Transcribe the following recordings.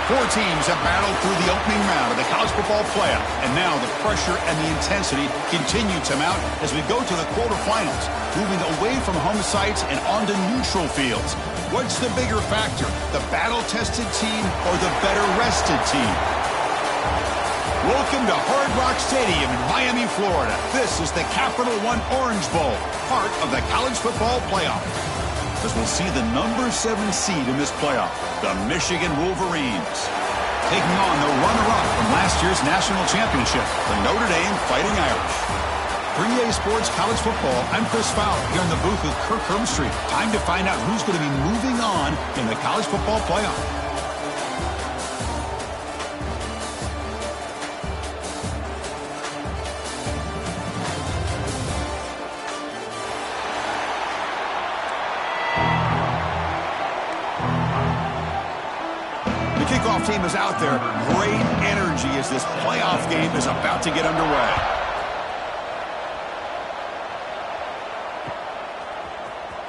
Four teams have battled through the opening round of the college football playoff, and now the pressure and the intensity continue to mount as we go to the quarterfinals, moving away from home sites and onto neutral fields. What's the bigger factor, the battle-tested team or the better-rested team? Welcome to Hard Rock Stadium in Miami, Florida. This is the Capital One Orange Bowl, part of the college football playoff. As we'll see the number 7 seed in this playoff, the Michigan Wolverines, taking on the runner-up from last year's national championship, the Notre Dame Fighting Irish. 3A Sports College Football, I'm Chris Fowler here in the booth with Kirk Herbstreit. Time to find out who's going to be moving on in the college football playoff. Kickoff team is out there. Great energy as this playoff game is about to get underway.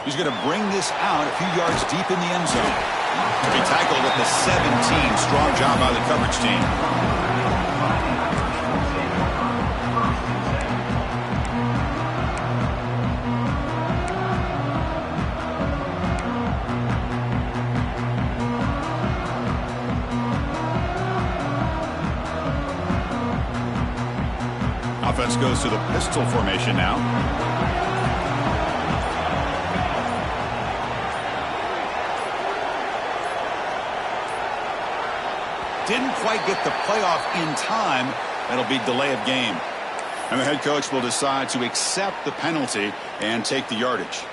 He's going to bring this out a few yards deep in the end zone. To be tackled at the 17. Strong job by the coverage team. Offense goes to the pistol formation now. Didn't quite get the playoff in time. That'll be delay of game. And the head coach will decide to accept the penalty and take the yardage.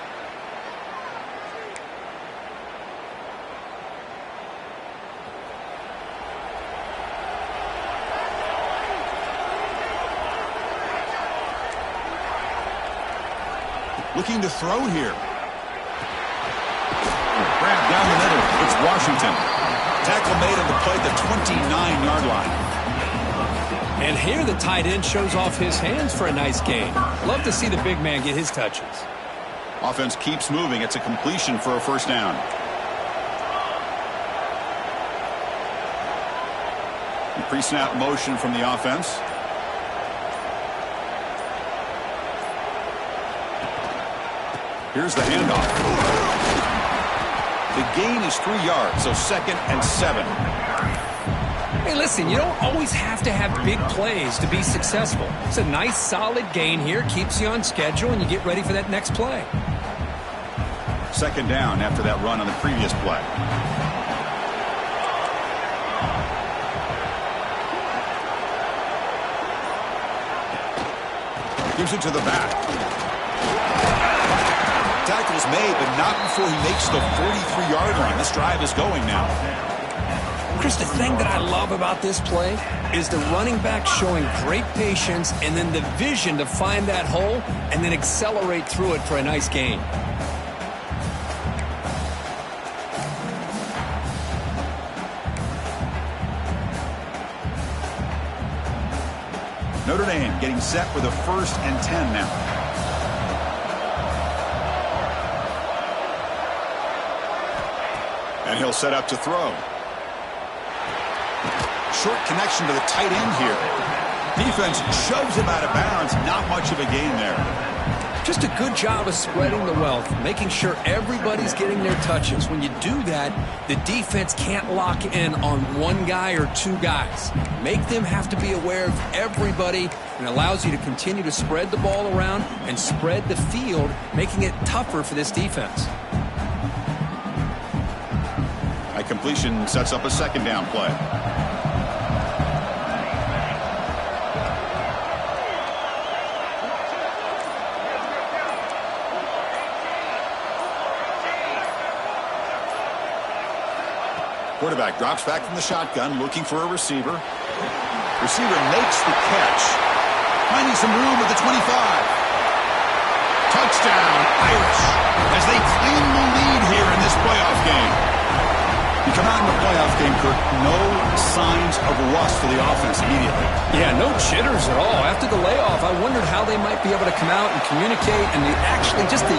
Looking to throw here. Grab down the middle. It's Washington. Tackle made on the play at the 29-yard line. And here the tight end shows off his hands for a nice gain. Love to see the big man get his touches. Offense keeps moving. It's a completion for a first down. Pre-snap motion from the offense. Here's the handoff. The gain is 3 yards, so 2nd and 7. Hey, listen, you don't always have to have big plays to be successful. It's a nice, solid gain here. Keeps you on schedule, and you get ready for that next play. 2nd down after that run on the previous play. Gives it to the back. Tackle's made, but not before he makes the 43-yard line. This drive is going now. Chris, the thing that I love about this play is the running back showing great patience and then the vision to find that hole and then accelerate through it for a nice gain. Notre Dame getting set for the 1st and 10 now. And he'll set up to throw. Short connection to the tight end here. Defense shoves him out of bounds. Not much of a gain there. Just a good job of spreading the wealth, making sure everybody's getting their touches. When you do that, the defense can't lock in on one guy or 2 guys. Make them have to be aware of everybody, and allows you to continue to spread the ball around and spread the field, making it tougher for this defense. That completion sets up a 2nd down play. Quarterback drops back from the shotgun, looking for a receiver. Receiver makes the catch. Finding some room at the 25. Touchdown, Irish, as they claim the lead here in this playoff game. You come out in the playoff game, Kirk, no signs of rust for the offense immediately. Yeah, no jitters at all. After the layoff, I wondered how they might be able to come out and communicate and actually just the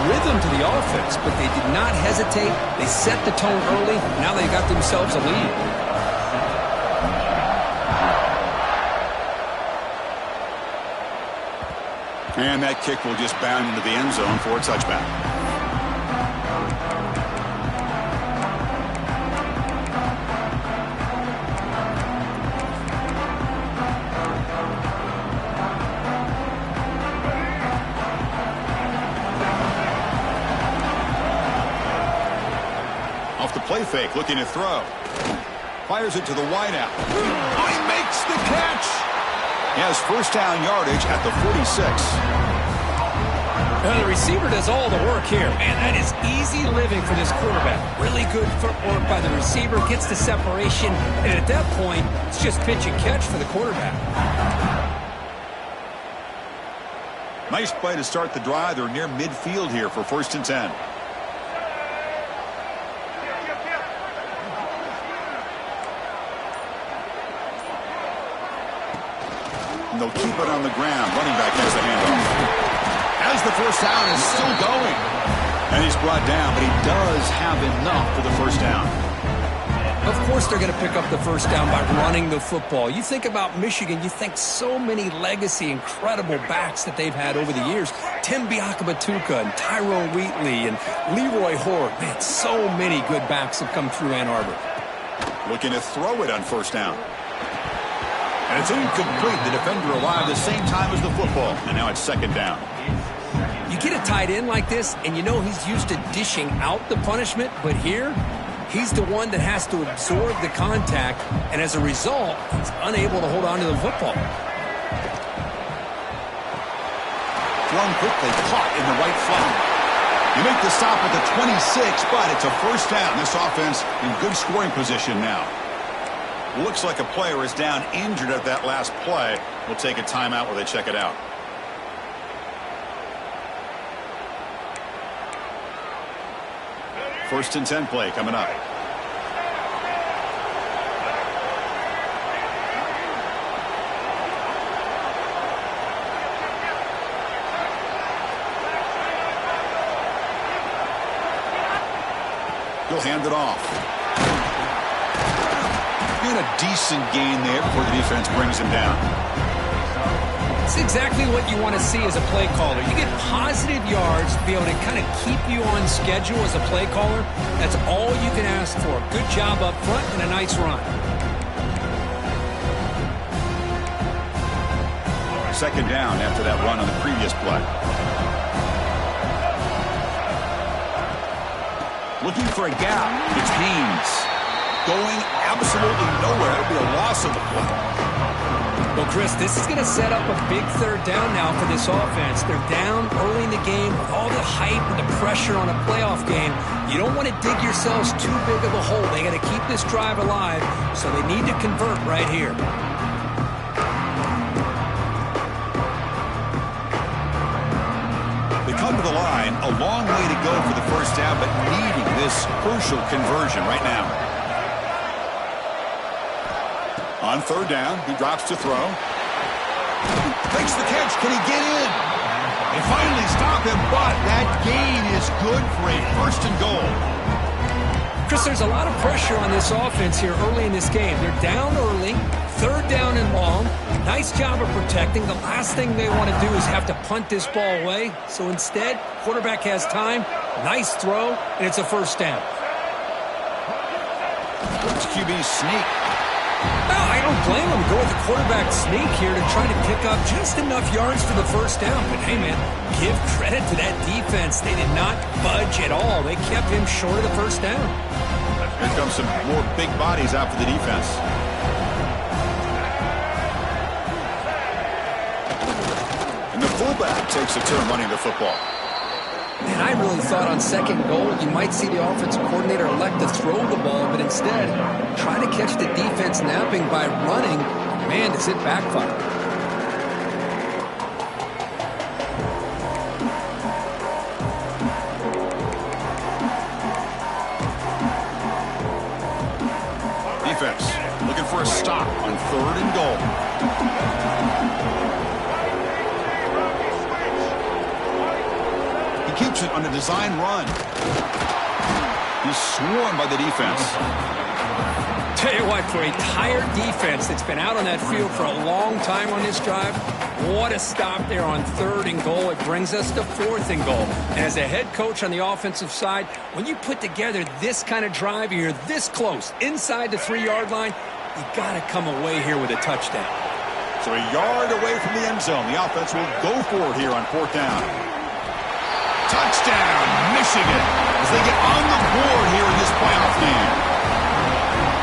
rhythm to the offense. But they did not hesitate. They set the tone early. Now they got themselves a lead. And that kick will just bound into the end zone for a touchback. Off the play fake, looking to throw. Fires it to the wideout. He makes the catch. He has first down yardage at the 46. Now the receiver does all the work here. Man, that is easy living for this quarterback. Really good footwork by the receiver. Gets the separation. And at that point, it's just pitch and catch for the quarterback. Nice play to start the drive. They're near midfield here for 1st and 10. And they'll keep it on the ground. Running back has the handoff. As the first down is still going. And he's brought down, but he does have enough for the first down. Of course they're going to pick up the first down by running the football. You think about Michigan, you think so many legacy, incredible backs that they've had over the years. Tim Biakabatuka and Tyrone Wheatley and Leroy Horde. Man, so many good backs have come through Ann Arbor. Looking to throw it on first down. And it's incomplete. The defender arrived the same time as the football. And now it's 2nd down. You get a tight end like this, and you know he's used to dishing out the punishment, but here, he's the one that has to absorb the contact, and as a result, he's unable to hold on to the football. Thrown quickly, caught in the right flank. You make the stop at the 26, but it's a first down. This offense in good scoring position now. Looks like a player is down injured at that last play. We'll take a timeout while they check it out. First and 10 play coming up. He'll hand it off. And a decent gain there before the defense brings him down. It's exactly what you want to see as a play caller. You get positive yards to be able to kind of keep you on schedule as a play caller. That's all you can ask for. Good job up front and a nice run. 2nd down after that run on the previous play. Looking for a gap. It's Haynes. Going absolutely nowhere. It'll be a loss of the play. Well, Chris, this is going to set up a big 3rd down now for this offense. They're down early in the game with all the hype and the pressure on a playoff game. You don't want to dig yourselves too big of a hole. They got to keep this drive alive, so they need to convert right here. They come to the line, a long way to go for the first down, but needing this crucial conversion right now. On 3rd down, he drops to throw. Makes the catch. Can he get in? They finally stop him, but that gain is good for a 1st and goal. Chris, there's a lot of pressure on this offense here early in this game. They're down early, 3rd down and long. Nice job of protecting. The last thing they want to do is have to punt this ball away. So instead, quarterback has time, nice throw, and it's a first down. It's QB sneak. Well, I don't blame him. Go with the quarterback sneak here to try to pick up just enough yards for the first down. But, hey, man, give credit to that defense. They did not budge at all. They kept him short of the first down. Here comes some more big bodies out for the defense. And the fullback takes a turn running the football. Man, I really thought on 2nd goal you might see the offensive coordinator elect to throw the ball, but instead try to catch the defense napping by running. Man, does it backfire. Defense looking for a stop on 3rd and goal. Keeps it on a design run. He's swarmed by the defense. Tell you what, for a tired defense that's been out on that field for a long time on this drive, What a stop there on 3rd and goal. It brings us to 4th and goal. And as a head coach on the offensive side, when you put together this kind of drive, you're this close inside the 3-yard line, you got to come away here with a touchdown. So a yard away from the end zone. The offense will go for it here on 4th down. Touchdown, Michigan, as they get on the board here in this playoff game.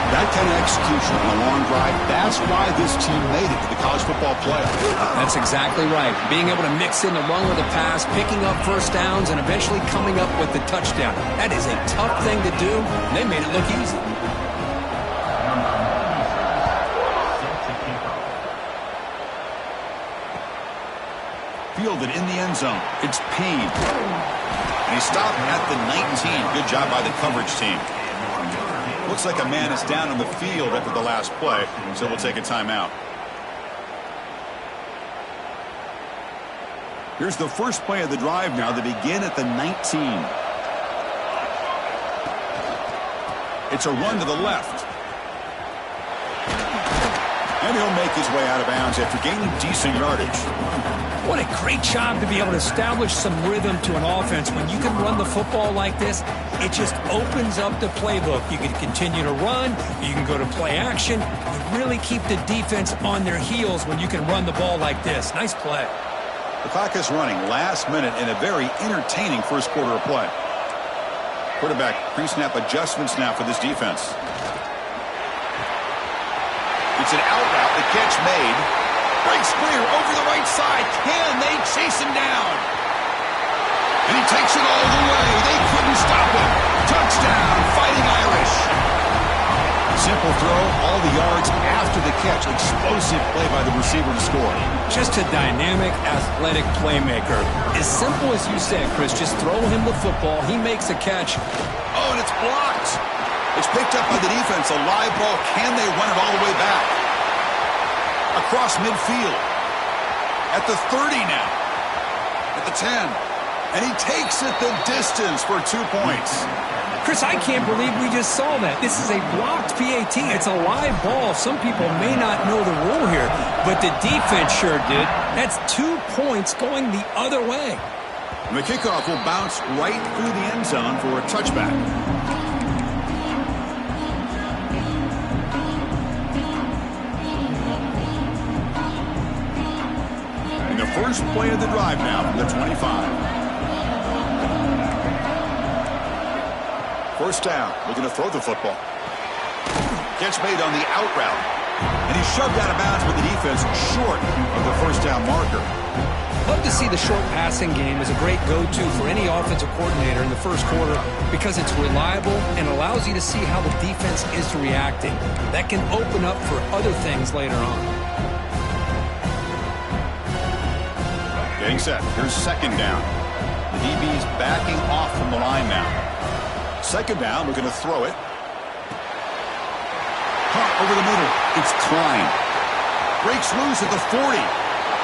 That kind of execution on a long drive, that's why this team made it to the college football playoff. That's exactly right. Being able to mix in the run with the pass, picking up first downs, and eventually coming up with the touchdown. That is a tough thing to do. They made it look easy. Fielded in the end zone. It's Payne. And he stopped at the 19. Good job by the coverage team. Looks like a man is down on the field after the last play, so we'll take a timeout. Here's the first play of the drive now. They begin at the 19. It's a run to the left. And he'll make his way out of bounds after gaining decent yardage. What a great job to be able to establish some rhythm to an offense. When you can run the football like this, it just opens up the playbook. You can continue to run. You can go to play action. You really keep the defense on their heels when you can run the ball like this. Nice play. The clock is running last minute in a very entertaining first quarter of play. Quarterback pre-snap adjustments now for this defense. It's an out route. The catch made. Breaks clear over the right side. Can they chase him down? And he takes it all the way. They couldn't stop him. Touchdown, Fighting Irish. Simple throw, all the yards after the catch. Explosive play by the receiver to score. Just a dynamic, athletic playmaker. As simple as you said, Chris, just throw him the football. He makes a catch. Oh, and it's blocked. It's picked up by the defense. A live ball. Can they run it all the way back? Across midfield. At the 30 now. At the 10. And he takes it the distance for 2 points. Chris, I can't believe we just saw that. This is a blocked PAT. It's a live ball. Some people may not know the rule here, but the defense sure did. That's 2 points going the other way. And the kickoff will bounce right through the end zone for a touchback. First play of the drive now from the 25. First down, looking to throw the football. Catch made on the out route. And he's shoved out of bounds with the defense short of the first down marker. Love to see the short passing game as a great go-to for any offensive coordinator in the first quarter because it's reliable and allows you to see how the defense is reacting. That can open up for other things later on. Getting set. Here's second down. The DB's backing off from the line now. Second down, we're going to throw it. Caught over the middle. It's Klein. Breaks loose at the 40.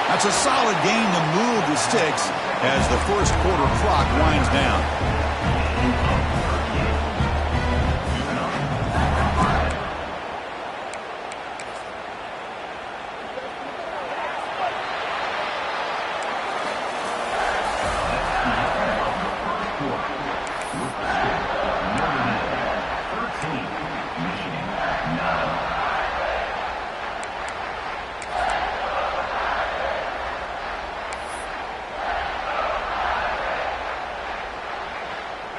That's a solid gain to move the sticks as the first quarter clock winds down.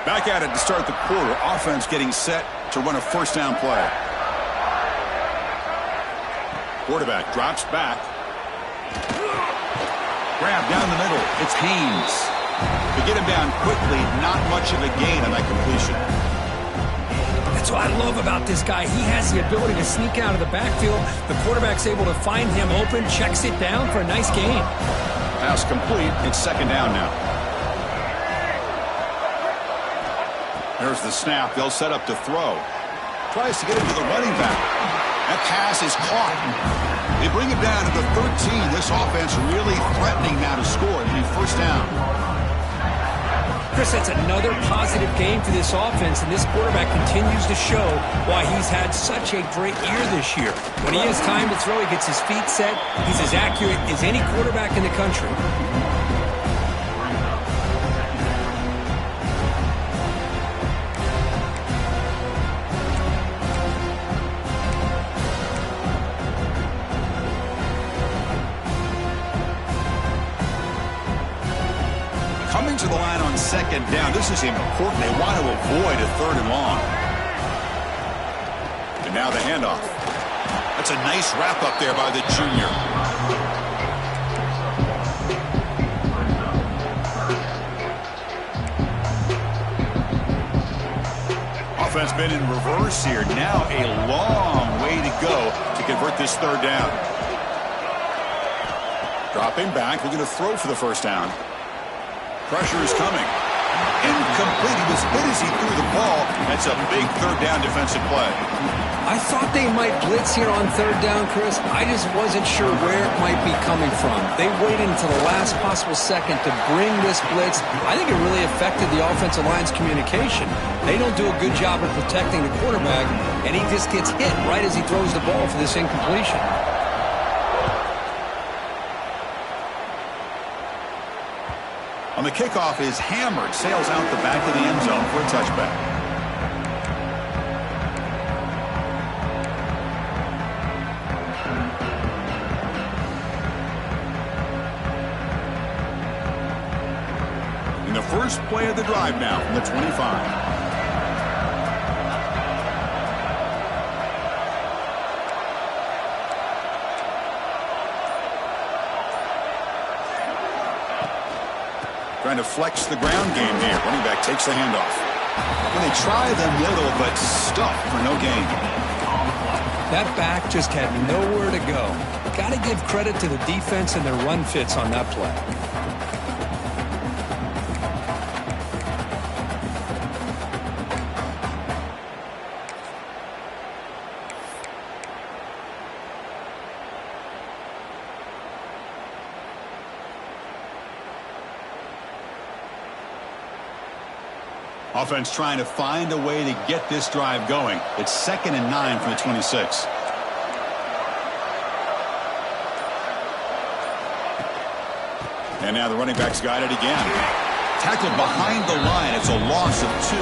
Back at it to start the quarter. Offense getting set to run a first down play. Quarterback drops back. Grab down the middle. It's Haynes. To get him down quickly, not much of a gain on that completion. That's what I love about this guy. He has the ability to sneak out of the backfield. The quarterback's able to find him open, checks it down for a nice gain. Pass complete. It's second down now. There's the snap. They'll set up to throw. Tries to get it to the running back. That pass is caught. They bring him down to the 13. This offense really threatening now to score. It'll be first down. Chris, that's another positive game for this offense, and this quarterback continues to show why he's had such a great year this year. When he has time to throw, he gets his feet set. He's as accurate as any quarterback in the country. Coming to the line on second down. This is important. They want to avoid a 3rd and long. And now the handoff. That's a nice wrap up there by the junior. Offense been in reverse here. Now a long way to go to convert this 3rd down. Dropping back, looking to throw for the first down. Pressure is coming. Incomplete. He was hit as he threw the ball. That's a big 3rd down defensive play. I thought they might blitz here on 3rd down, Chris. I just wasn't sure where it might be coming from. They waited until the last possible second to bring this blitz. I think it really affected the offensive line's communication. They don't do a good job of protecting the quarterback, and he just gets hit right as he throws the ball for this incompletion. On the kickoff is hammered, sails out the back of the end zone for a touchback. In the first play of the drive now from the 25. Trying to flex the ground game here. Running back takes the handoff. And they try the middle, but stuffed for no gain. That back just had nowhere to go. Got to give credit to the defense and their run fits on that play. Offense trying to find a way to get this drive going. It's 2nd and 9 from the 26. And now the running back's got it again. Tackled behind the line. It's a loss of 2.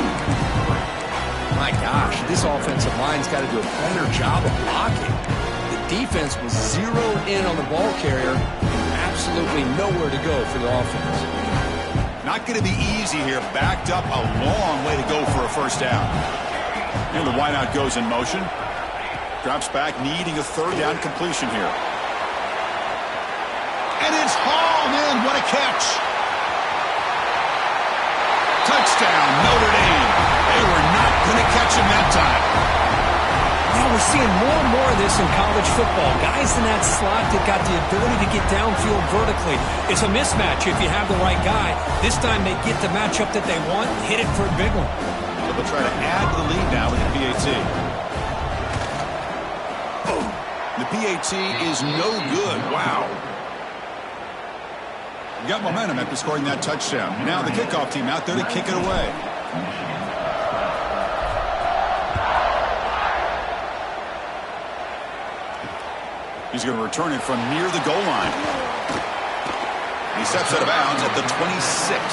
My gosh, this offensive line's got to do a better job of blocking. The defense was zeroed in on the ball carrier. Absolutely nowhere to go for the offense. Not going to be easy here. Backed up a long way to go for a first down. And the wideout goes in motion. Drops back, needing a 3rd down completion here. And it's hauled in. What a catch. Touchdown, Notre Dame. They were not going to catch him that time. Yeah, we're seeing more and more of this in college football. Guys in that slot that got the ability to get downfield vertically. It's a mismatch if you have the right guy. This time they get the matchup that they want, hit it for a big one. So they'll try to add to the lead now with the PAT. The PAT is no good. Wow. Got momentum after scoring that touchdown. Now the kickoff team out there to kick it away. He's going to return it from near the goal line. He steps out of bounds at the 26.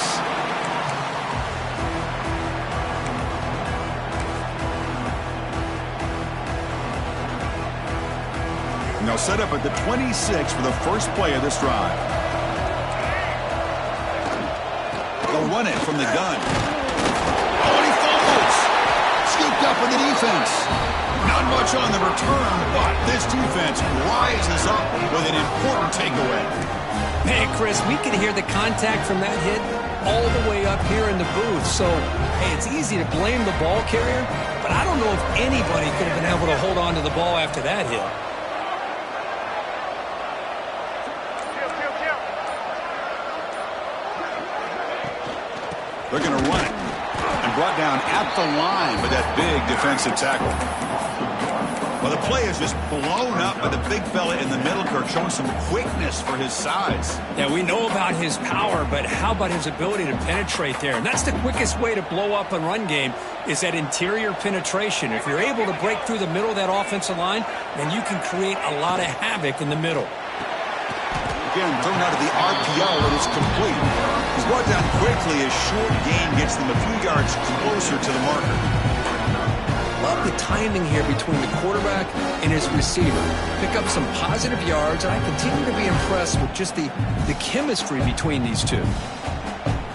And they'll set up at the 26 for the first play of this drive. They'll run it from the gun. Oh, and he fumbles! Scooped up in the defense. Not much on the return, but this defense rises up with an important takeaway. Man, Chris, we can hear the contact from that hit all the way up here in the booth. So, hey, it's easy to blame the ball carrier, but I don't know if anybody could have been able to hold on to the ball after that hit. They're going to run it. And brought down at the line with that big defensive tackle. Well, the play is just blown up by the big fella in the middle, Kirk, showing some quickness for his size. Yeah, we know about his power, but how about his ability to penetrate there? And that's the quickest way to blow up a run game, is that interior penetration. If you're able to break through the middle of that offensive line, then you can create a lot of havoc in the middle. Again, thrown out of the RPO, and it's complete. He's brought down quickly as short gain gets them a few yards closer to the marker. Love the timing here between the quarterback and his receiver. Pick up some positive yards, and I continue to be impressed with just the chemistry between these two.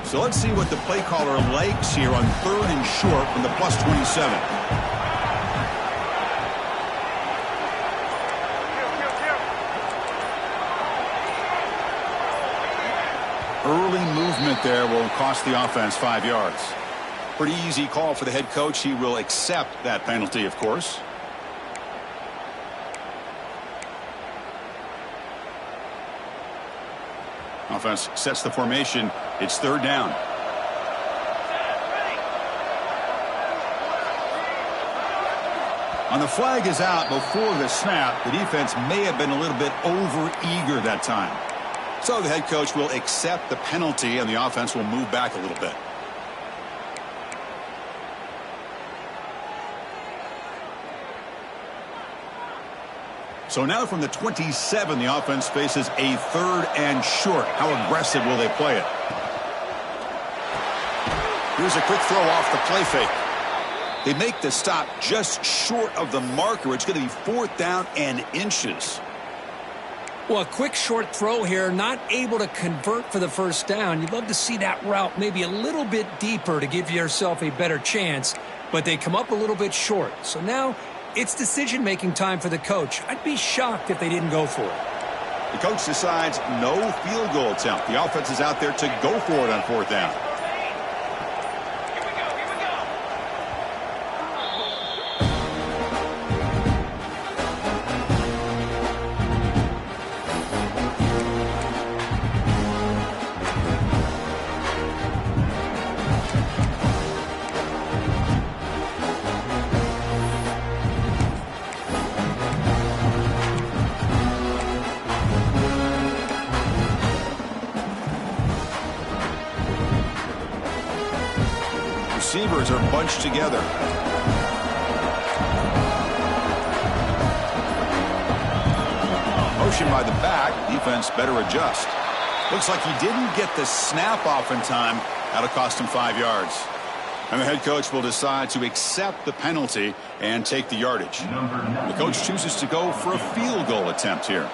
So let's see what the play caller likes here on 3rd and short from the +27. Early movement there will cost the offense 5 yards. Pretty easy call for the head coach. He will accept that penalty, of course. Offense sets the formation. It's 3rd down. On the flag is out before the snap. The defense may have been a little bit over-eager that time. So the head coach will accept the penalty, and the offense will move back a little bit. So now from the 27, the offense faces a 3rd and short. How aggressive will they play it? Here's a quick throw off the play fake. They make the stop just short of the marker. It's going to be 4th down and inches. Well, a quick short throw here, not able to convert for the 1st down. You'd love to see that route maybe a little bit deeper to give yourself a better chance, but they come up a little bit short. So now it's decision-making time for the coach. I'd be shocked if they didn't go for it. The coach decides no field goal attempt. The offense is out there to go for it on 4th down. Receivers are bunched together. Motion by the back. Defense better adjust. Looks like he didn't get the snap off in time. That'll cost him 5 yards. And the head coach will decide to accept the penalty and take the yardage. The coach chooses to go for a field goal attempt here.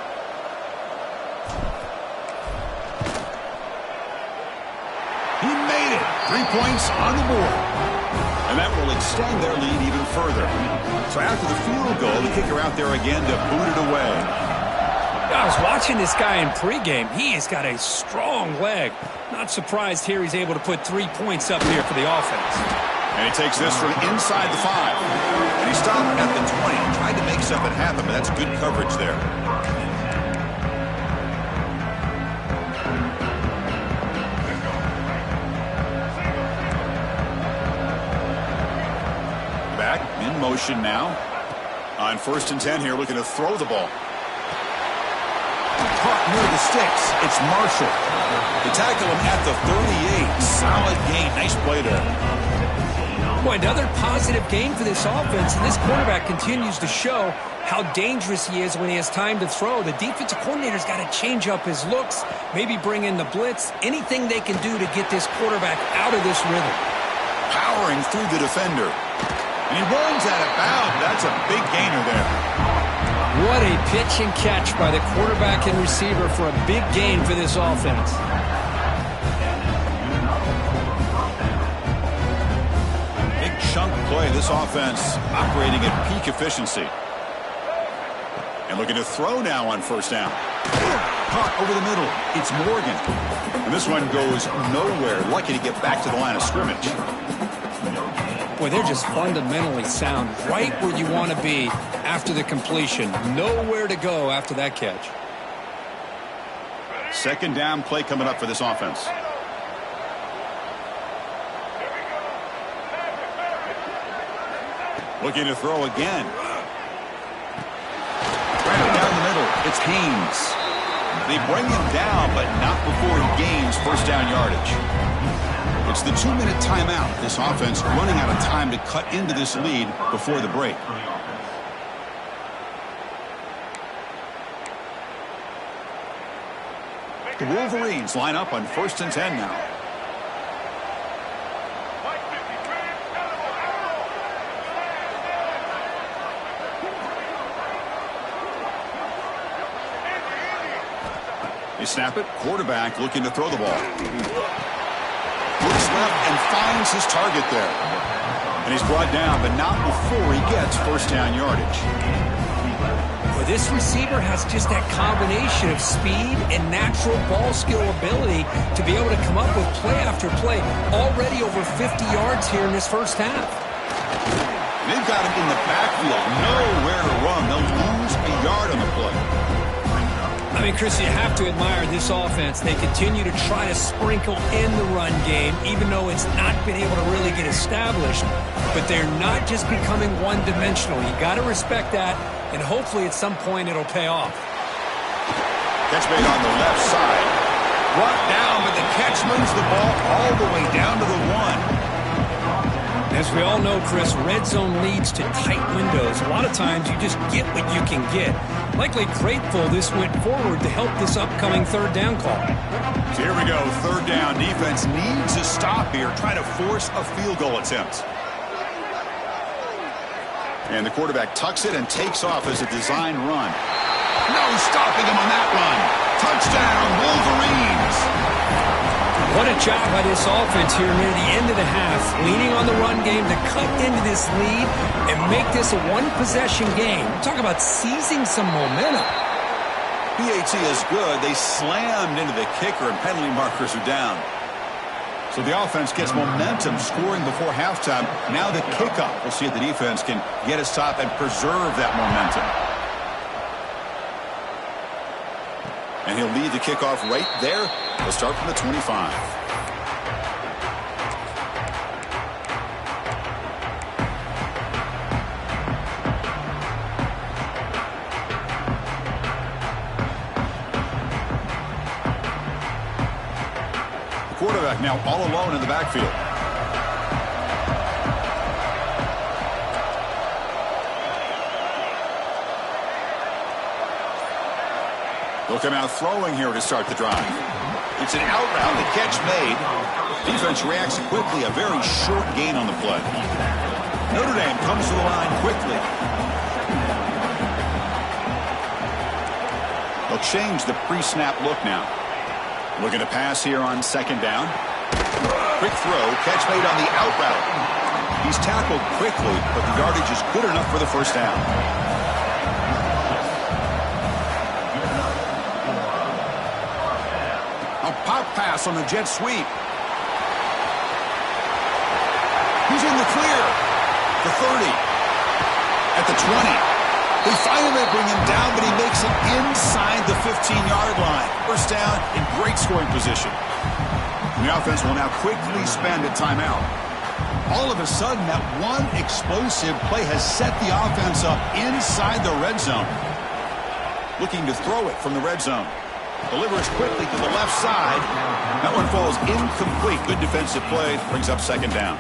He made it. 3 points on the board. And that will extend their lead even further. So after the field goal, the kicker out there again to boot it away. I was watching this guy in pregame. He has got a strong leg. Not surprised here he's able to put 3 points up here for the offense. And he takes this from inside the 5. And he stopped at the 20. Tried to make something happen, but that's good coverage there. Back in motion now. On 1st and 10 here, looking to throw the ball. Caught near the sticks. It's Marshall. They tackle him at the 38. Solid gain. Nice play there. Boy, another positive gain for this offense, and this quarterback continues to show how dangerous he is when he has time to throw. The defensive coordinator's got to change up his looks, maybe bring in the blitz, anything they can do to get this quarterback out of this rhythm. Powering through the defender. And he runs out of bounds. That's a big gainer there. What a pitch and catch by the quarterback and receiver for a big gain for this offense. Big chunk play. This offense operating at peak efficiency. And looking to throw now on 1st down. Caught over the middle. It's Morgan. And this one goes nowhere. Lucky to get back to the line of scrimmage. Boy, they're just fundamentally sound. Right where you want to be after the completion. Nowhere to go after that catch. 2nd down play coming up for this offense. Looking to throw again. It's Haynes. They bring him down, but not before he gains first down yardage. It's the 2-minute timeout. This offense running out of time to cut into this lead before the break. The Wolverines line up on 1st and 10 now. They snap it. Quarterback looking to throw the ball. Looks left and finds his target there. And he's brought down, but not before he gets first down yardage. Well, this receiver has just that combination of speed and natural ball skill ability to be able to come up with play after play. Already over 50 yards here in this first half. They've got him in the backfield. Nowhere to run. They'll lose a yard on the play. I mean, Chris, you have to admire this offense. They continue to try to sprinkle in the run game, even though it's not been able to really get established. But they're not just becoming one-dimensional. You got to respect that, and hopefully at some point it'll pay off. Catch made on the left side. Brought down, but the catch moves the ball all the way down to the 1. As we all know, Chris, red zone leads to tight windows. A lot of times you just get what you can get. Likely grateful this went forward to help this upcoming third down call. So here we go, third down. Defense needs a stop here, try to force a field goal attempt. And the quarterback tucks it and takes off as a design run. No stopping him on that run. Touchdown, Wolverines. What a job by this offense here near the end of the half, leaning on the run game to cut into this lead and make this a one-possession game. Talk about seizing some momentum. PAT is good. They slammed into the kicker, and penalty markers are down. So the offense gets momentum, scoring before halftime. Now the kickoff. We'll see if the defense can get a stop and preserve that momentum. And he'll lead the kickoff right there. They'll start from the 25. The quarterback now all alone in the backfield. They'll come out throwing here to start the drive. It's an out route, the catch made. Defense reacts quickly, a very short gain on the play. Notre Dame comes to the line quickly. They'll change the pre-snap look now. Looking to pass here on second down. Quick throw, catch made on the out route. He's tackled quickly, but the yardage is good enough for the first down. Pop pass on the jet sweep. He's in the clear. The 30. At the 20. They finally bring him down, but he makes it inside the 15-yard line. First down in great scoring position. And the offense will now quickly spend a timeout. All of a sudden, that one explosive play has set the offense up inside the red zone. Looking to throw it from the red zone. Delivers quickly to the left side. That one falls incomplete. Good defensive play. Brings up second down.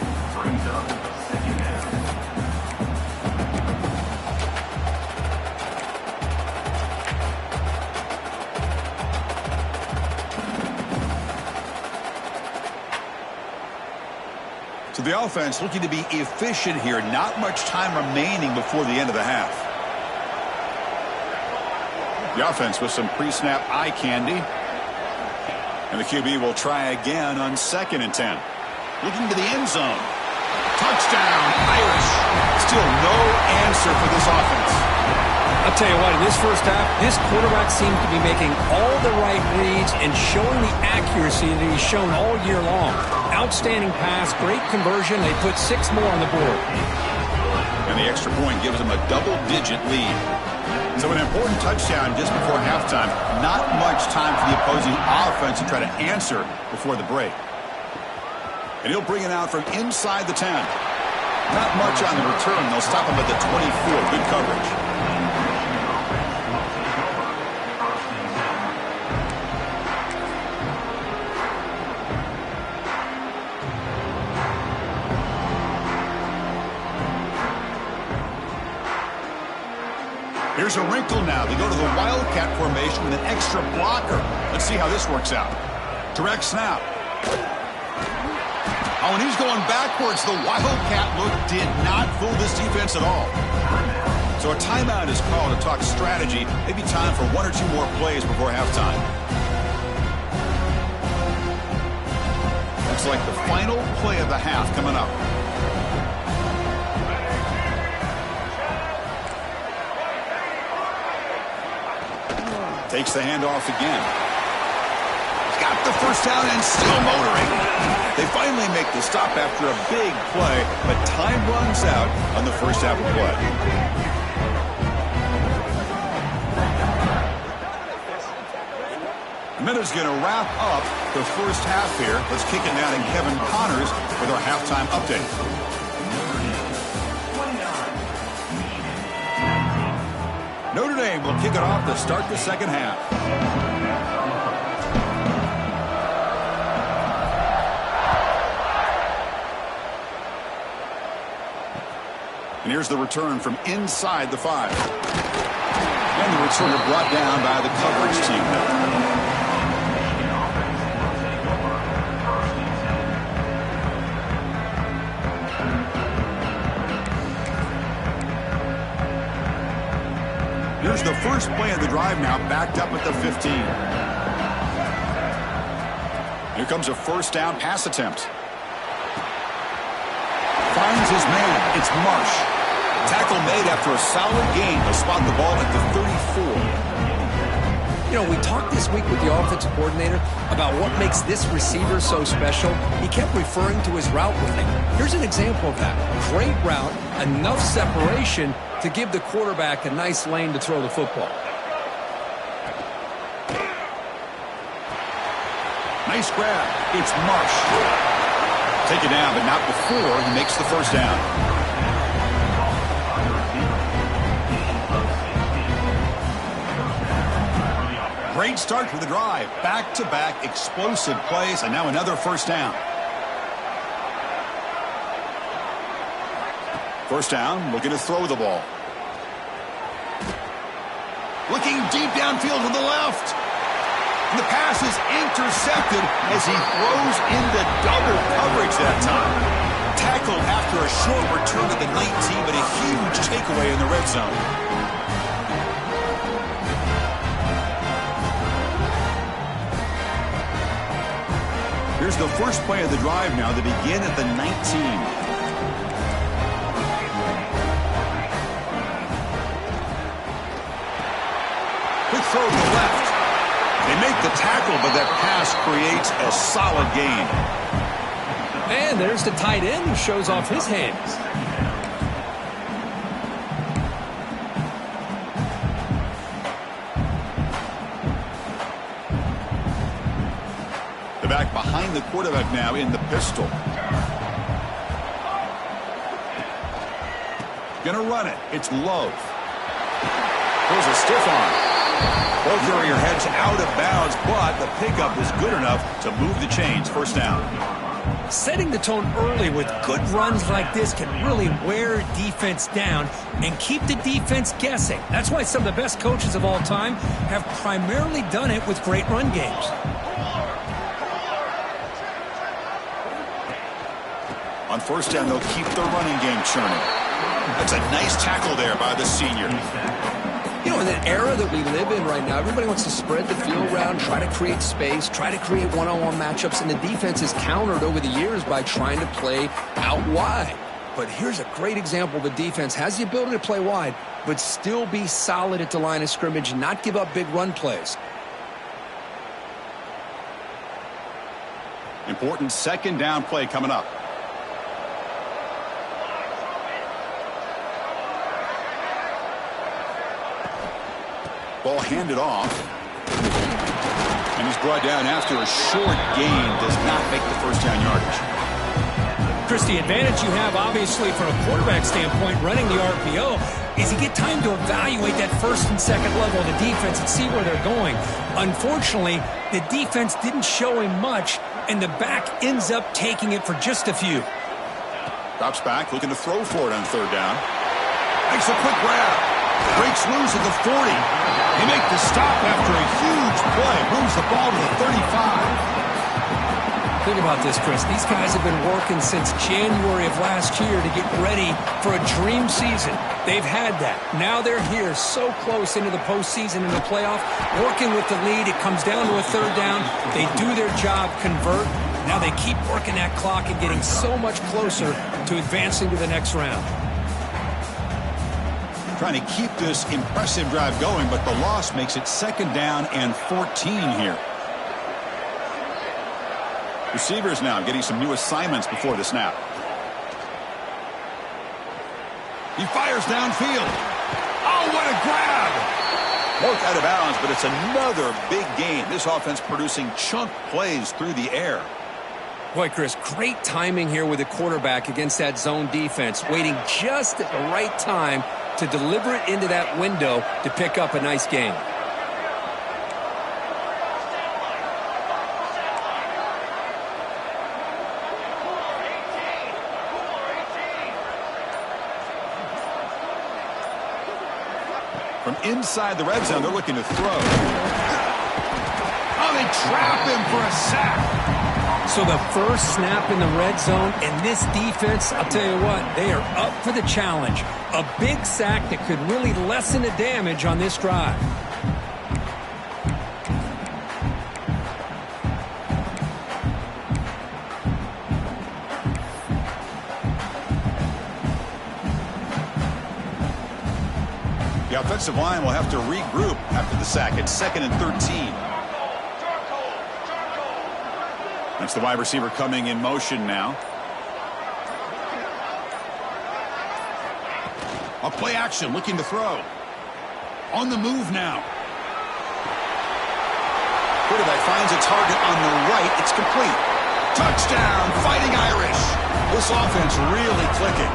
So the offense looking to be efficient here. Not much time remaining before the end of the half. The offense with some pre-snap eye candy. And the QB will try again on 2nd and 10. Looking to the end zone. Touchdown, Irish. Still no answer for this offense. I'll tell you what, in this first half, this quarterback seems to be making all the right reads and showing the accuracy that he's shown all year long. Outstanding pass, great conversion. They put 6 more on the board. And the extra point gives them a double-digit lead. So an important touchdown just before halftime. Not much time for the opposing offense to try to answer before the break. And he'll bring it out from inside the 10. Not much on the return. They'll stop him at the 24. Good coverage. Here's a wrinkle now. They go to the Wildcat formation with an extra blocker. Let's see how this works out. Direct snap. Oh, and he's going backwards. The Wildcat look did not fool this defense at all. So a timeout is called to talk strategy. Maybe time for one or two more plays before halftime. Looks like the final play of the half coming up. Takes the handoff again. He's got the first down and still motoring. They finally make the stop after a big play, but time runs out on the first half of play. A minute's going to wrap up the first half here. Let's kick it down to Kevin Connors with our halftime update. Notre Dame will kick it off to start the second half. And here's the return from inside the 5. And the returner brought down by the coverage team. Here's the first play of the drive now, backed up at the 15. Here comes a first down pass attempt. Finds his man. It's Marsh. Tackle made after a solid gain. They'll spot the ball at the 34. You know, we talked this week with the offensive coordinator about what makes this receiver so special. He kept referring to his route running. Here's an example of that. Great route, enough separation to give the quarterback a nice lane to throw the football. Nice grab. It's Marsh. Take it down, but not before he makes the first down. Great start for the drive. Back-to-back explosive plays, and now another first down. First down, looking to throw the ball. Looking deep downfield to the left. And the pass is intercepted as he throws into double coverage that time. Tackled after a short return to the 19, but a huge takeaway in the red zone. Here's the first play of the drive now. They begin at the 19. Quick throw to the left. They make the tackle, but that pass creates a solid gain. And there's the tight end who shows off his hands. The back behind the quarterback now in the pistol. Gonna run it. It's Love. Throws a stiff arm. Both carrier heads out of bounds, but the pickup is good enough to move the chains. First down. Setting the tone early with good runs like this can really wear defense down and keep the defense guessing. That's why some of the best coaches of all time have primarily done it with great run games. On first down, they'll keep the running game churning. That's a nice tackle there by the senior. You know, in an era that we live in right now, everybody wants to spread the field around, try to create space, try to create one-on-one matchups, and the defense is countered over the years by trying to play out wide. But here's a great example. The defense has the ability to play wide, but still be solid at the line of scrimmage, not give up big run plays. Important second down play coming up. Ball handed off. And he's brought down after a short gain. Does not make the first down yardage. Chris, the advantage you have, obviously, from a quarterback standpoint, running the RPO, is you get time to evaluate that first and second level of the defense and see where they're going. Unfortunately, the defense didn't show him much, and the back ends up taking it for just a few. Drops back, looking to throw for it on third down. Makes a quick grab. Breaks loose at the 40. They make the stop after a huge play. Moves the ball to the 35. Think about this, Chris. These guys have been working since January of last year to get ready for a dream season. They've had that. Now they're here so close into the postseason and the playoff, working with the lead. It comes down to a third down. They do their job, convert. Now they keep working that clock and getting so much closer to advancing to the next round. Trying to keep this impressive drive going, but the loss makes it 2nd down and 14 here. Receivers now getting some new assignments before the snap. He fires downfield. Oh, what a grab! Marked out of bounds, but it's another big game. This offense producing chunk plays through the air. Boy, Chris, great timing here with the quarterback against that zone defense, waiting just at the right time to deliver it into that window to pick up a nice game. From inside the red zone, they're looking to throw. Oh, they trap him for a sack. So the first snap in the red zone, and this defense, I'll tell you what, they are up for the challenge. A big sack that could really lessen the damage on this drive. The offensive line will have to regroup after the sack. It's 2nd and 13. That's the wide receiver coming in motion now. A play action, looking to throw. On the move now. Quarterback finds a target on the right. It's complete. Touchdown, Fighting Irish. This offense really clicking.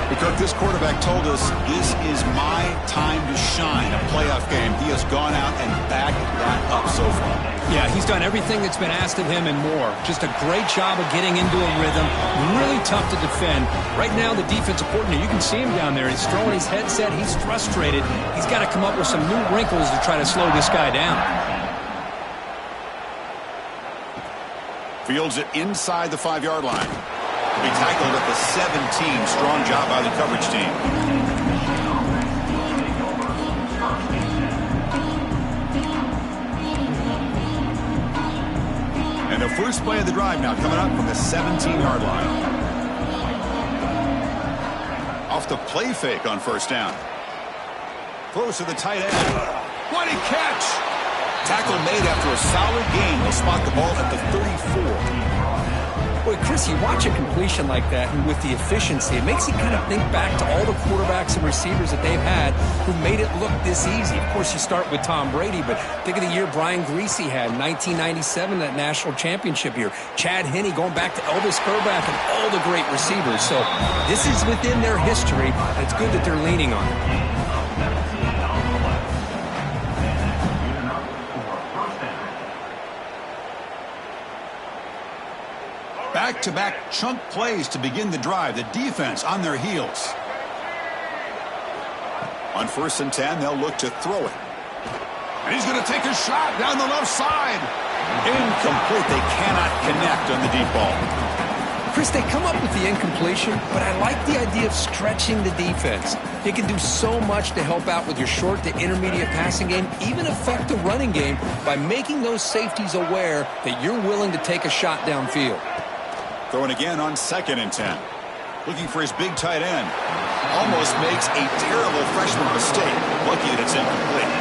Because this quarterback told us this is my time to shine, a playoff game. He has gone out and backed that up so far. Yeah, he's done everything that's been asked of him and more. Just a great job of getting into a rhythm. Really tough to defend. Right now, the defensive coordinator, you can see him down there. He's throwing his headset. He's frustrated. He's got to come up with some new wrinkles to try to slow this guy down. Fields it inside the 5-yard line. Be tackled at the 17. Strong job by the coverage team. And the first play of the drive now coming up from the 17-yard line. Off the play fake on 1st down. Throws to the tight end. What a catch! Tackle made after a solid gain. They'll spot the ball at the 34. Boy, Chris, you watch a completion like that, and with the efficiency, it makes you kind of think back to all the quarterbacks and receivers that they've had who made it look this easy. Of course, you start with Tom Brady, but think of the year Brian Griese had, 1997, that national championship year. Chad Henne going back to Elvis Grbac and all the great receivers. So this is within their history, and it's good that they're leaning on it. Back-to-back chunk plays to begin the drive. The defense on their heels. On 1st and 10, they'll look to throw it. And he's going to take a shot down the left side. Incomplete. They cannot connect on the deep ball. Chris, they come up with the incompletion, but I like the idea of stretching the defense. You can do so much to help out with your short to intermediate passing game, even affect the running game by making those safeties aware that you're willing to take a shot downfield. Throwing again on 2nd and 10. Looking for his big tight end. Almost makes a terrible freshman mistake. Lucky that it's incomplete.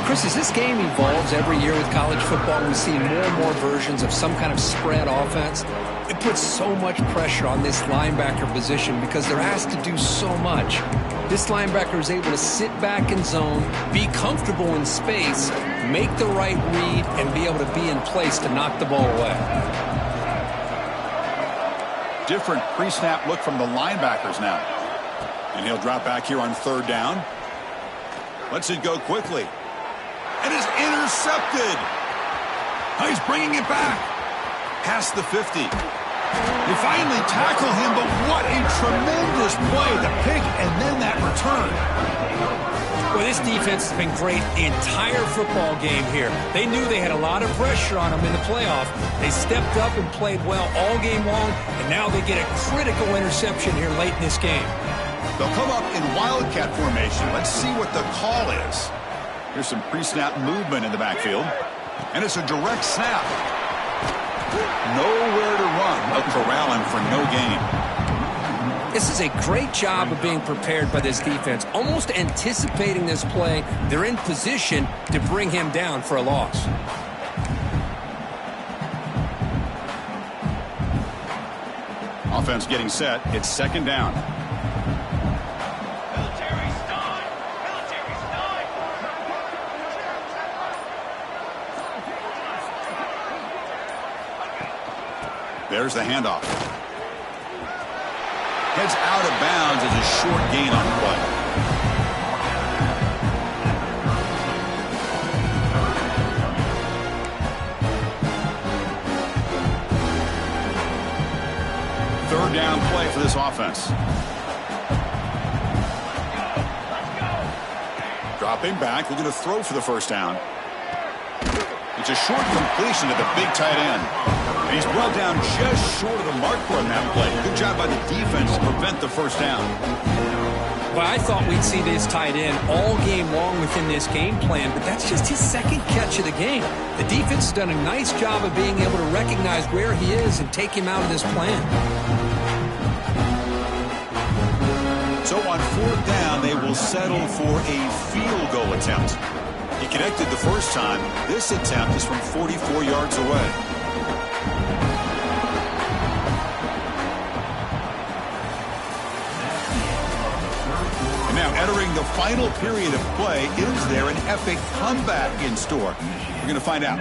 Chris, as this game evolves every year with college football, we see more and more versions of some kind of spread offense. It puts so much pressure on this linebacker position because they're asked to do so much. This linebacker is able to sit back in zone, be comfortable in space, make the right read, and be able to be in place to knock the ball away. Different pre-snap look from the linebackers now. And he'll drop back here on 3rd down. Lets it go quickly. And is intercepted. Now he's bringing it back. Past the 50. They finally tackle him, but what a tremendous play. The pick and then that return. Well, this defense has been great the entire football game here. They knew they had a lot of pressure on them in the playoff. They stepped up and played well all game long, and now they get a critical interception here late in this game. They'll come up in Wildcat formation. Let's see what the call is. Here's some pre-snap movement in the backfield. And it's a direct snap. Nowhere to run. They'll corral him for no gain. This is a great job of being prepared by this defense. Almost anticipating this play, they're in position to bring him down for a loss. Offense getting set. It's second down. There's the handoff. Heads out of bounds as a short gain on the play. Third down play for this offense. Dropping back, looking to throw for the first down. It's a short completion to the big tight end. And he's brought down just short of the mark for him that play. Good job by the defense to prevent the first down. Well, I thought we'd see this tight end all game long within this game plan, but that's just his second catch of the game. The defense has done a nice job of being able to recognize where he is and take him out of this plan. So on fourth down, they will settle for a field goal attempt. He connected the first time. This attempt is from 44 yards away. And now entering the final period of play, is there an epic comeback in store? We're going to find out.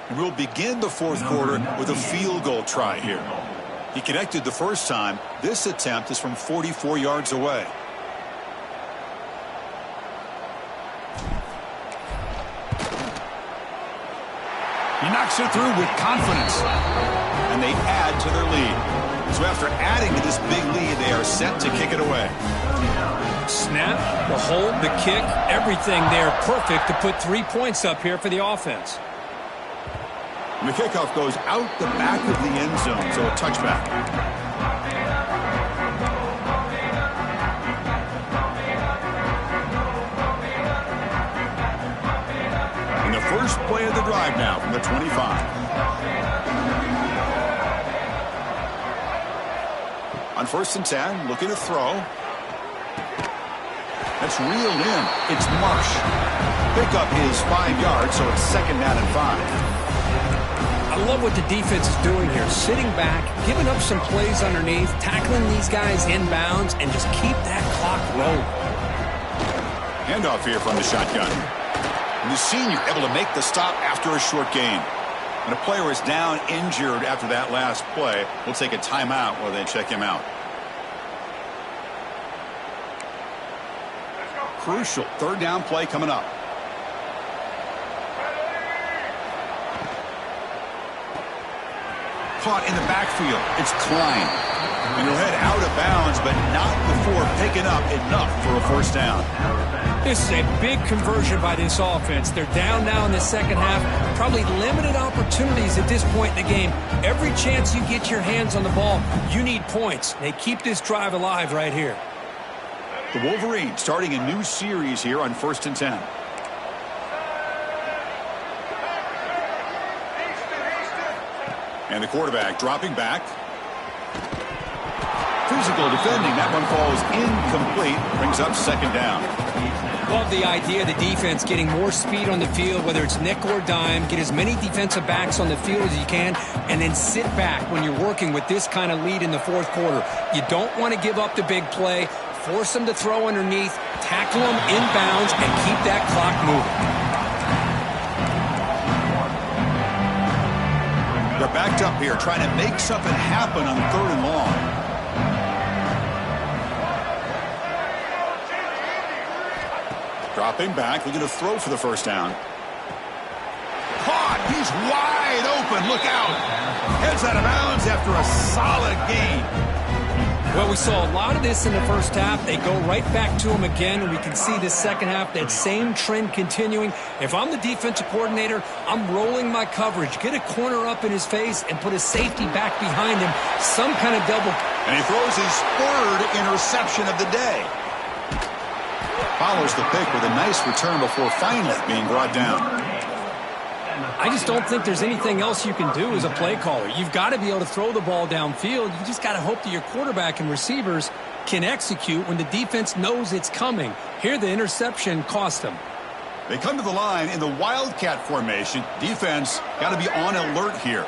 And we'll begin the fourth quarter with a field goal try here. He connected the first time. This attempt is from 44 yards away. He knocks it through with confidence. And they add to their lead. So after adding to this big lead, they are set to kick it away. Snap, the hold, the kick, everything there perfect to put 3 points up here for the offense. And the kickoff goes out the back of the end zone, so a touchback. And the first play of the drive now from the 25. On 1st and 10, looking to throw. That's reeled in. It's Marsh. Pickup is 5 yards, so it's second down and 5. I love what the defense is doing here. Sitting back, giving up some plays underneath, tackling these guys inbounds, and just keep that clock rolling. Handoff here from the shotgun. And the senior able to make the stop after a short gain. When a player is down injured after that last play, we'll take a timeout while they check him out. Crucial third down play coming up. Caught in the backfield. It's Klein. And he'll head out of bounds, but not before picking up enough for a first down. This is a big conversion by this offense. They're down now in the second half. Probably limited opportunities at this point in the game. Every chance you get your hands on the ball, you need points. They keep this drive alive right here. The Wolverines starting a new series here on 1st and 10. And the quarterback dropping back. Physical defending. That one falls incomplete. Brings up second down. Love the idea of the defense getting more speed on the field, whether it's nickel or dime. Get as many defensive backs on the field as you can, and then sit back when you're working with this kind of lead in the fourth quarter. You don't want to give up the big play. Force them to throw underneath, tackle them inbounds, and keep that clock moving. They're backed up here trying to make something happen on 3rd and long. Dropping back, looking to throw for the first down. Caught. He's wide open. Look out. Heads out of bounds after a solid gain. Well, we saw a lot of this in the first half. They go right back to him again, and we can see the second half, that same trend continuing. If I'm the defensive coordinator, I'm rolling my coverage. Get a corner up in his face and put a safety back behind him. Some kind of double. And he throws his third interception of the day. Follows the pick with a nice return before finally being brought down. I just don't think there's anything else you can do as a play caller. You've got to be able to throw the ball downfield. You just got to hope that your quarterback and receivers can execute when the defense knows it's coming. Here, the interception cost them. They come to the line in the Wildcat formation. Defense got to be on alert here.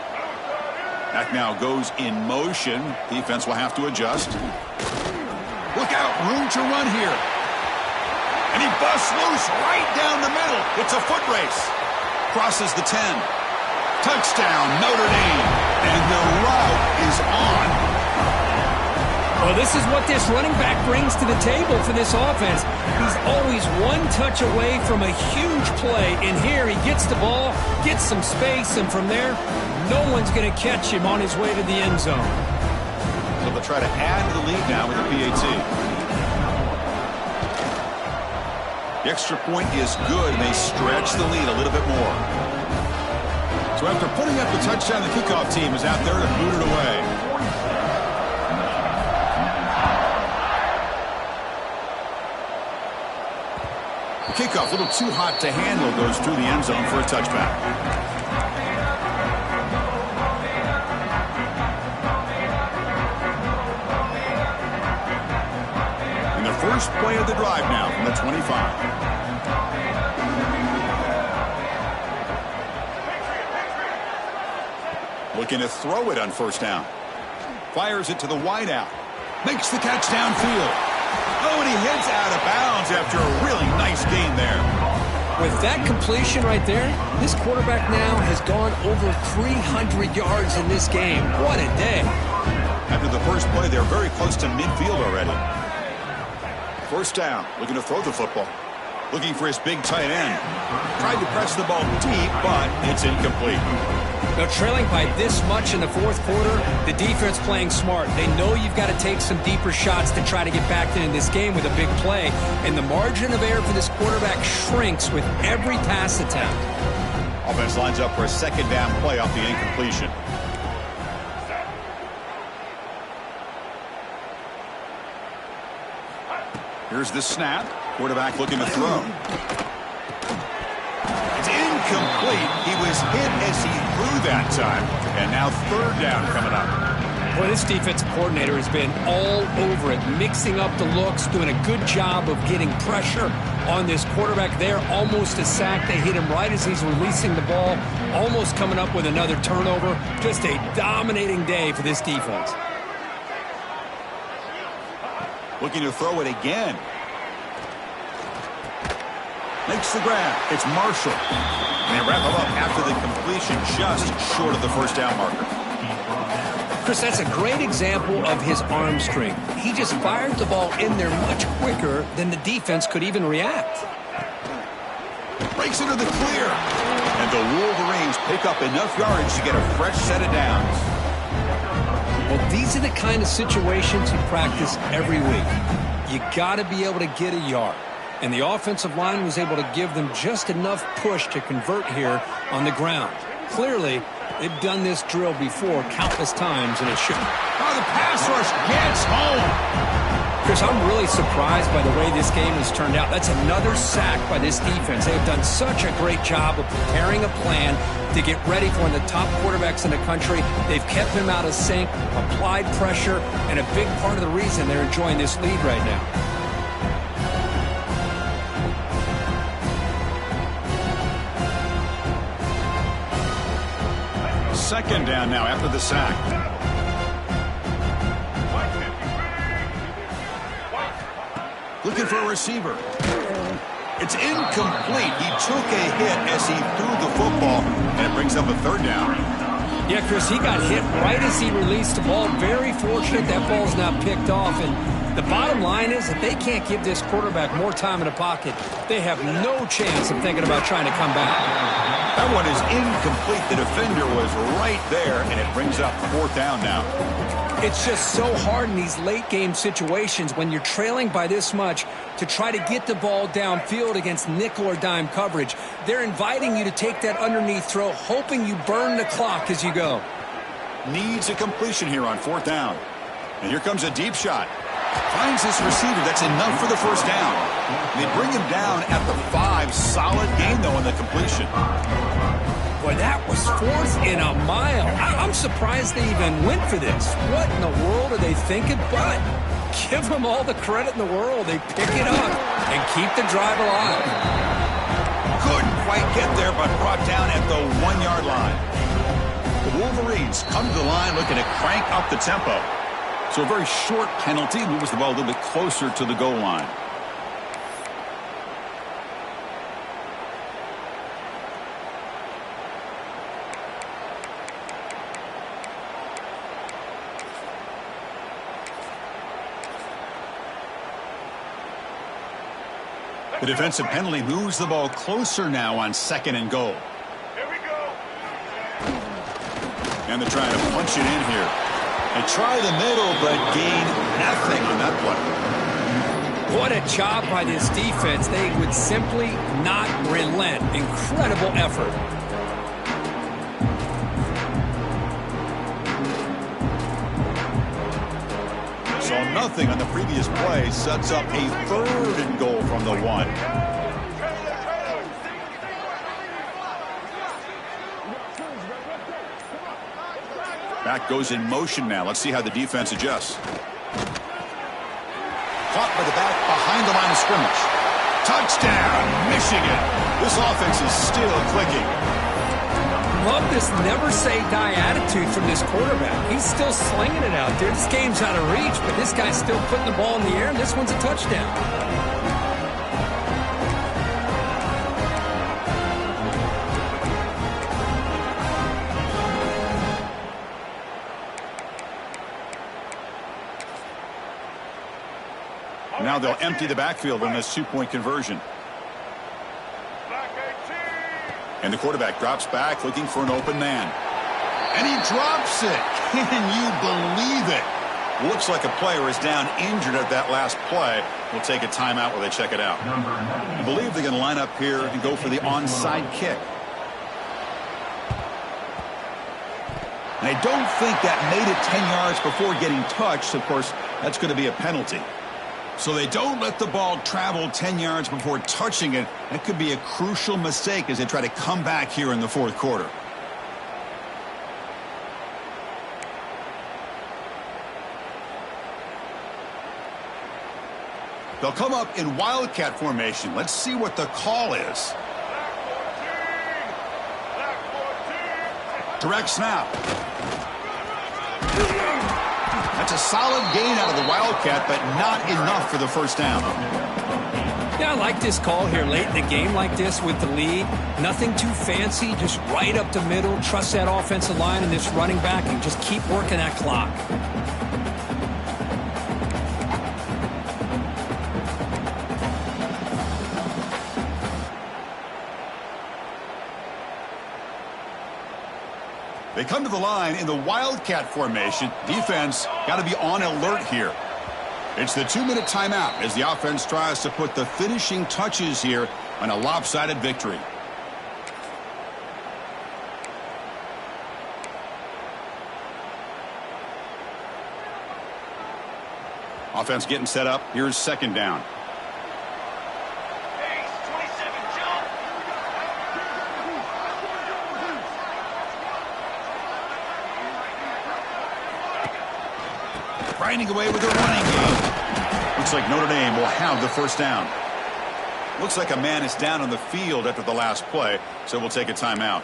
Back now goes in motion. Defense will have to adjust. Look out, room to run here. And he busts loose right down the middle. It's a foot race. Crosses the 10. Touchdown, Notre Dame. And the route is on. Well, this is what this running back brings to the table for this offense. He's always one touch away from a huge play. And here he gets the ball, gets some space, and from there, no one's going to catch him on his way to the end zone. So they'll try to add to the lead now with the PAT. The extra point is good, and they stretch the lead a little bit more. So after putting up the touchdown, the kickoff team is out there to boot it away. The kickoff, a little too hot to handle, goes through the end zone for a touchback. First play of the drive now from the 25. Looking to throw it on first down. Fires it to the wideout. Makes the catch downfield. Oh, and he heads out of bounds after a really nice gain there. With that completion right there, this quarterback now has gone over 300 yards in this game. What a day. After the first play, they're very close to midfield already. First down, looking to throw the football. Looking for his big tight end. Tried to press the ball deep, but it's incomplete. Now, trailing by this much in the fourth quarter, the defense playing smart. They know you've got to take some deeper shots to try to get back into this game with a big play. And the margin of error for this quarterback shrinks with every pass attempt. Offense lines up for a second down play off the incompletion. Here's the snap. Quarterback looking to throw. It's incomplete. He was hit as he threw that time. And now third down coming up. Well, this defensive coordinator has been all over it, mixing up the looks, doing a good job of getting pressure on this quarterback there. Almost a sack. They hit him right as he's releasing the ball. Almost coming up with another turnover. Just a dominating day for this defense. Looking to throw it again. Makes the grab. It's Marshall. And they wrap him up after the completion, just short of the first down marker. Chris, that's a great example of his arm strength. He just fired the ball in there much quicker than the defense could even react. Breaks into the clear. And the Wolverines pick up enough yardage to get a fresh set of downs. Well, these are the kind of situations you practice every week. You got to be able to get a yard. And the offensive line was able to give them just enough push to convert here on the ground. Clearly, they've done this drill before countless times, and it should. Oh, the pass rush gets home. Chris, I'm really surprised by the way this game has turned out. That's another sack by this defense. They've done such a great job of preparing a plan to get ready for one of the top quarterbacks in the country. They've kept him out of sync, applied pressure, and a big part of the reason they're enjoying this lead right now. Second down now after the sack. Looking for a receiver. It's incomplete. He took a hit as he threw the football, and it brings up a third down. Yeah, Chris, he got hit right as he released the ball. Very fortunate that ball's not picked off. And The bottom line is that they can't give this quarterback more time in the pocket. They have no chance of thinking about trying to come back. That one is incomplete. The defender was right there, and it brings up 4th down now. It's just so hard in these late-game situations when you're trailing by this much to try to get the ball downfield against nickel or dime coverage. They're inviting you to take that underneath throw, hoping you burn the clock as you go. Needs a completion here on 4th down. And here comes a deep shot. Finds his receiver. That's enough for the 1st down. They bring him down at the 5. Solid gain, though, on the completion. Boy, that was 4th and a mile. I'm surprised they even went for this. What in the world are they thinking? But give them all the credit in the world. They pick it up and keep the drive alive. Couldn't quite get there, but brought down at the 1-yard line. The Wolverines come to the line looking to crank up the tempo. So a very short penalty moves the ball a little bit closer to the goal line. The defensive penalty moves the ball closer now on 2nd and goal. Here we go. And they're trying to punch it in here. They try the middle, but gain nothing on that play. What a job by this defense. They would simply not relent. Incredible effort. So nothing on the previous play sets up a 3rd and goal from the 1. Back goes in motion now. Let's see how the defense adjusts. Caught by the back behind the line of scrimmage. Touchdown, Michigan. This offense is still clicking. Love this never-say-die attitude from this quarterback. He's still slinging it out there. This game's out of reach, but this guy's still putting the ball in the air, and this one's a touchdown. Now they'll empty the backfield on this 2-point conversion. And the quarterback drops back looking for an open man. And he drops it. Can you believe it? Looks like a player is down injured at that last play. We'll take a timeout while they check it out. I believe they're going to line up here and go for the onside kick. And I don't think that made it 10 yards before getting touched. Of course, that's going to be a penalty. So they don't let the ball travel 10 yards before touching it. That could be a crucial mistake as they try to come back here in the 4th quarter. They'll come up in Wildcat formation. Let's see what the call is. Direct snap. That's a solid gain out of the Wildcat, but not enough for the 1st down. Yeah, I like this call here late in the game like this with the lead. Nothing too fancy, just right up the middle. Trust that offensive line and this running back and just keep working that clock. They come to the line in the Wildcat formation. Defense got to be on alert here. It's the 2-minute timeout as the offense tries to put the finishing touches here on a lopsided victory. Offense getting set up. Here's 2nd down. Grinding away with a running game. Looks like Notre Dame will have the 1st down. Looks like a man is down on the field after the last play, so we'll take a timeout.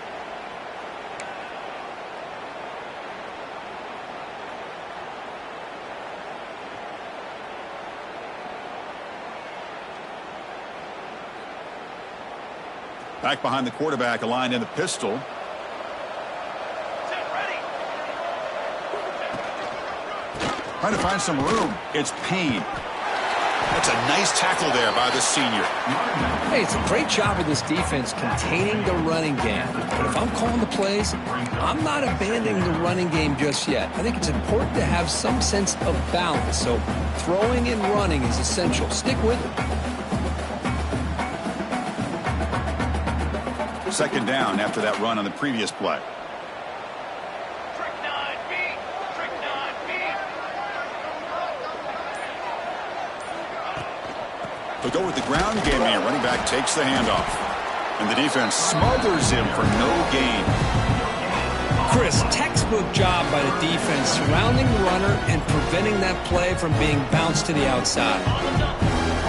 Back behind the quarterback, aligned in the pistol. Trying to find some room. It's Payne. That's a nice tackle there by the senior. Hey, it's a great job of this defense containing the running game. But if I'm calling the plays, I'm not abandoning the running game just yet. I think it's important to have some sense of balance. So throwing and running is essential. Stick with it. Second down after that run on the previous play. They'll go with the ground game here. Running back takes the handoff. And the defense smothers him for no gain. Chris, textbook job by the defense surrounding the runner and preventing that play from being bounced to the outside.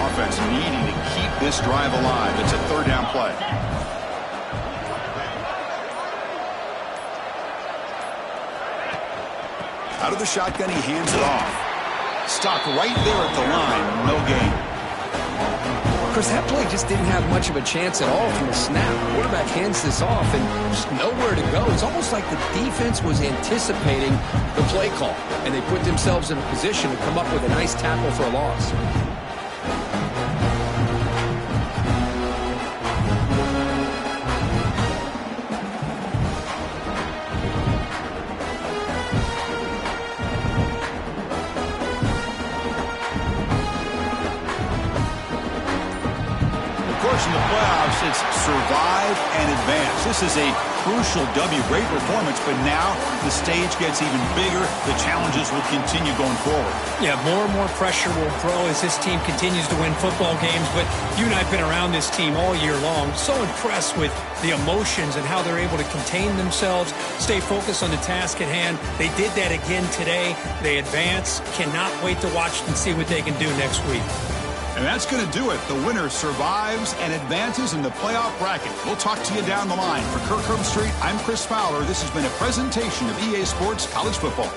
Offense needing to keep this drive alive. It's a third down play. Out of the shotgun, he hands it off. Stopped right there at the line. No gain. Chris, that play just didn't have much of a chance at all from the snap. The quarterback hands this off and just nowhere to go. It's almost like the defense was anticipating the play call, and they put themselves in a position to come up with a nice tackle for a loss. In the playoffs, it's survive and advance. This is a crucial W. Great performance, but now the stage gets even bigger. The challenges will continue going forward. Yeah, more and more pressure will grow as this team continues to win football games. But you and I have been around this team all year long. So impressed with the emotions and how they're able to contain themselves, stay focused on the task at hand. They did that again today. They advance. Cannot wait to watch and see what they can do next week. And that's going to do it. The winner survives and advances in the playoff bracket. We'll talk to you down the line. For Kirk Herbstreit, I'm Chris Fowler. This has been a presentation of EA Sports College Football.